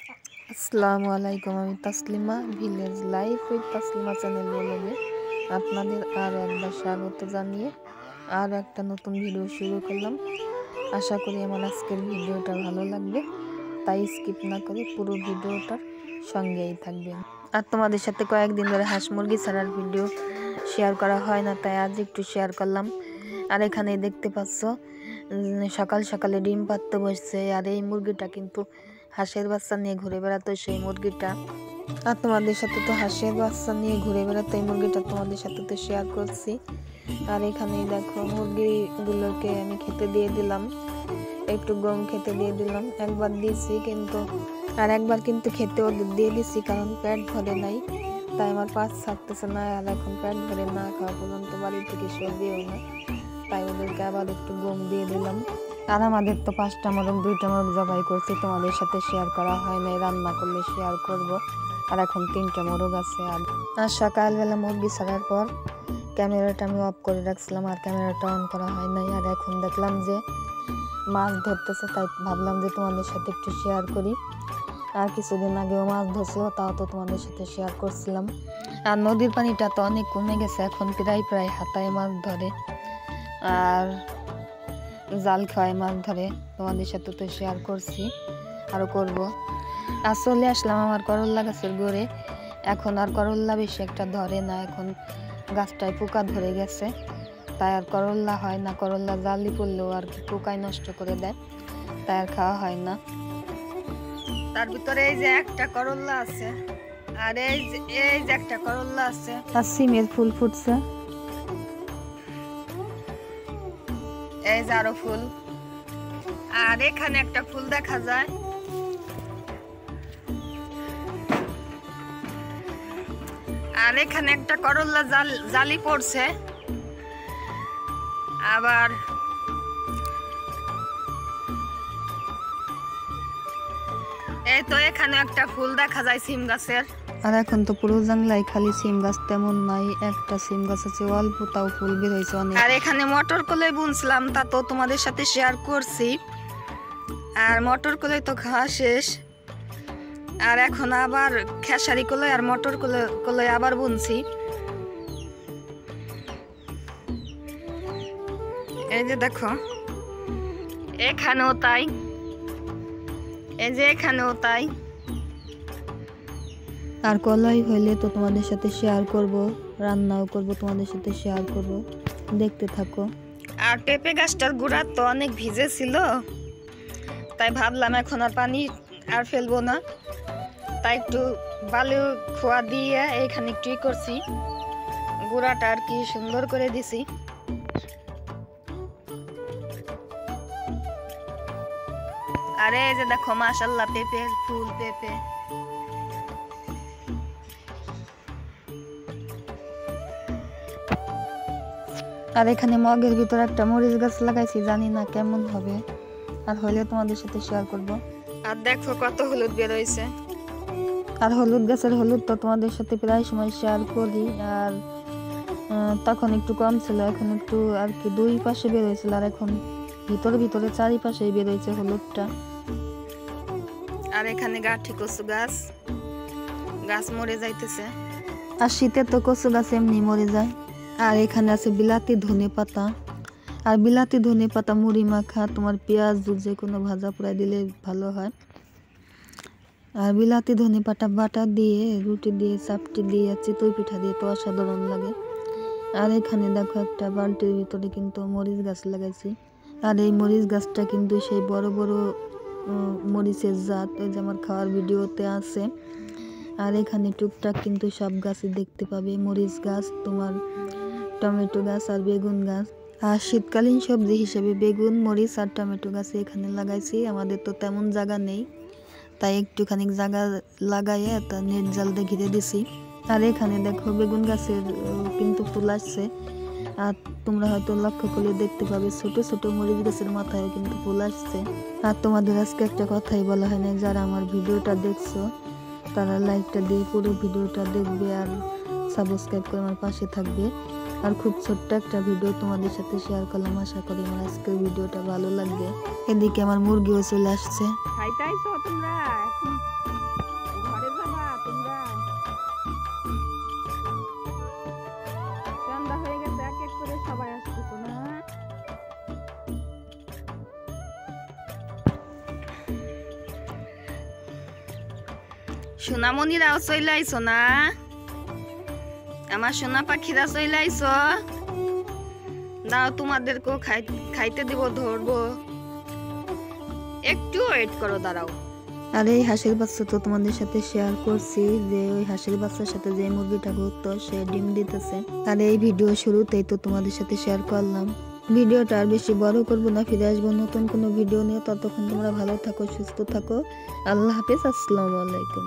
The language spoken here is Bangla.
আসসালামু আলাইকুম, আমি Taslima. Village life with Taslima channel ব্লগে আপনাদের আর একবার স্বাগত জানিয়ে আর একটা নতুন ভিডিও শুরু করলাম। আশা করি আমার আজকের ভিডিওটা ভালো লাগবে, তাই স্কিপ না করে পুরো ভিডিওটার সঙ্গেই থাকবেন। আর তোমাদের সাথে কয়েকদিন ধরে হাঁস মুরগি ছাড়ার ভিডিও শেয়ার করা হয় না, তাই আজ একটু শেয়ার করলাম। আর এখানে দেখতে পাচ্ছ সকাল সকালে ডিম পাড়তে বসছে। আর এই মুরগিটা কিন্তু হাঁসের বাচ্চা নিয়ে ঘুরে বেড়াতো, সেই মুরগিটা। আর তোমাদের সাথে তো হাঁসের বাচ্চা নিয়ে ঘুরে বেড়াতো এই মুরগিটা তোমাদের সাথে তো শেয়ার করছি। আর এখানেই দেখো মুরগিগুলোকে আমি খেতে দিয়ে দিলাম, একটু গম খেতে দিয়ে দিলাম। একবার দিয়েছি কিন্তু আর একবার কিন্তু খেতে ওদের দিয়ে দিছি, কারণ পেট ভরে নাই, তাই আমার পাঁচ ছাড়তেছে না। আর এখন পেট ভরে না খাওয়া পর্যন্ত বাড়ি থেকে সরিয়েও না, তাই ওদেরকে আবার একটু গম দিয়ে দিলাম। আর আমাদের তো 5টা মোরগ 2টা মোরগ জবাই করছি, তোমাদের সাথে শেয়ার করা হয় নাই, রান্না করলে শেয়ার করব। আর এখন 3টা মোরগ আছে। আর সকালবেলা মুরগি ছাড়ার পর ক্যামেরাটা আমি অফ করে রাখছিলাম, আর ক্যামেরাটা অন করা হয় নাই। আর এখন দেখলাম যে মাছ ধরতেছে, তাই ভাবলাম যে তোমাদের সাথে একটু শেয়ার করি। আর কিছুদিন আগেও মাছ ধরছিল, তাও তো তোমাদের সাথে শেয়ার করছিলাম। আর নদীর পানিটা তো অনেক কমে গেছে, এখন প্রায় হাতায় মাছ ধরে আর জাল খাওয়ায় মাছ ধরে, তোমাদের সাথে তো শেয়ার করছি, আরও করব। আর চলে আসলাম আমার করল্লা গাছের গোড়ে। এখন আর করল্লা বেশি একটা ধরে না, এখন গাছটায় পোকা ধরে গেছে, তাই আর করল্লা হয় না। করল্লা জালি পড়লেও আর কি পোকায় নষ্ট করে দেয়, তাই আর খাওয়া হয় না। তার ভিতরে এই যে একটা করল্লা আছে, আর এই যে একটা করল্লা আছে, আর সিমের ফুল ফুটছে, এই যে আরো ফুল। আর এখানে একটা ফুল দেখা যায়, আর এখানে একটা করল্লা জালি পড়ছে। আবার এই তো এখানে একটা ফুল দেখা যায় সিম গাছের। আর এখন তো পুরো জঙ্গলায় খালি সিম গাছ, তেমন নাই, একটা সিম গাছ আছে অল্প, তাও ফুল বের হয়েছে অনেক। আর এখানে মটর কলাই বুনছিলাম, তা তো তোমাদের সাথে শেয়ার করছি। আর মটর কলাই তো খাওয়া শেষ, আর এখন আবার খেসারি কলাই আর মটর কলাই আবার বুনছি। এই যে দেখো এখানেও তাই, এই যে এখানেও তাই। আর কলাই হইলে তো তোমাদের সাথে শেয়ার করব, রান্নাও করব, তোমাদের সাথে শেয়ার করব, দেখতে থাকো। আর পেঁপে গাছটার গোড়া তো অনেক ভিজে ছিল, তাই ভাবলাম এখন আর পানি আর ফেলবো না, তাই একটু বালু খোয়া দিয়ে এইখানে একটু করছি, গোড়াটা আর কি সুন্দর করে দিছি। আরে এই যে দেখো মাশাআল্লাহ পেঁপের ফুল, পেঁপে। আর এখানে মগের ভিতর একটা মরিচ গাছ লাগাইছি, জানি না কেমন হবে, আর হইলে তোমাদের সাথে শেয়ার করব। আর দেখো কত হলুদ বের হয়েছে। আর হলুদ গাছের হলুদ তো তোমাদের সাথে প্রায় সময় শেয়ার করি। আর তখন একটু কম ছিল, এখন একটু আর কি 2 পাশে বের হয়েছিল, আর এখন ভিতরে চারিপাশেই বের হয়েছে হলুদটা। আর এখানে গাঠি কচু গাছ মরে যাইতেছে, আর শীতে তো কচু গাছ এমনি মরে যায়। আর এখানে আছে বিলাতি ধনে পাতা, আর বিলাতি ধনে পাতা মুড়ি মাখা, তোমার পেঁয়াজ যে কোনো ভাজা পোড়ায় দিলে ভালো হয়। আর বিলাতি ধনে পাতা বাটা দিয়ে রুটি দিয়ে চাপটি দিয়ে চিতই পিঠা দিয়ে তো অসাধারণ লাগে। আর এখানে দেখো একটা বালতির ভিতরে কিন্তু মরিচ গাছ লাগাইছি, আর এই মরিচ গাছটা কিন্তু সেই বড় বড় মরিচের জাত, ওই যে আমার খাওয়ার ভিডিওতে আছে। আর এখানে টুকটাক কিন্তু সব গাছই দেখতে পাবে, মরিচ গাছ, তোমার টমেটো গাছ আর বেগুন গাছ। আর শীতকালীন সবজি হিসেবে বেগুন, মরিচ আর টমেটো গাছ এখানে লাগাইছি। আমাদের তো তেমন জায়গা নেই, তাই একটুখানি জায়গা লাগাইয়ে তা নেট জাল দিয়ে ঘিরে দিছি। আর এখানে দেখো বেগুন গাছের কিন্তু ফুল আসছে, আর তোমরা হয়তো লক্ষ্য করলে দেখতে পাবে ছোট ছোট মরিচ গাছের মাথায় কিন্তু ফুল আসছে। আর তোমাদের আজকে একটা কথাই বলা হয় না, যারা আমার ভিডিওটা দেখছো তারা লাইকটা দিয়ে পুরো ভিডিওটা দেখবে আর সাবস্ক্রাইব করে আমার পাশে থাকবে। আর খুব ছোট্ট একটা ভিডিও তোমাদের সাথে শেয়ার করলাম, আশা করি আমার আজকের ভিডিওটা ভালো লাগবে। এদিকে আমার মুরগিও চলে আসছে। সোনামণিরাও চলে আইছো না? আমার সোনা পাখিরা চলে আইছো? দাও তোমাদেরকেও খাইতে দিব, ধরবো, একটু ওয়েট করো, দাঁড়াও। আর এই হাঁসের বাচ্চা তো তোমাদের সাথে শেয়ার করছি যে ওই হাঁসের বাচ্চার সাথে যে মুরগিটা ঘুরতো সে ডিম দিতেছে। আর এই ভিডিও শুরুতেই তো তোমাদের সাথে শেয়ার করলাম। ভিডিওটা আর বেশি বড় করবো না, ফিরে আসবো নতুন কোনো ভিডিও নিয়ে। ততক্ষণ তোমরা ভালো থাকো, সুস্থ থাকো। আল্লাহ হাফেজ, আসসালামু আলাইকুম।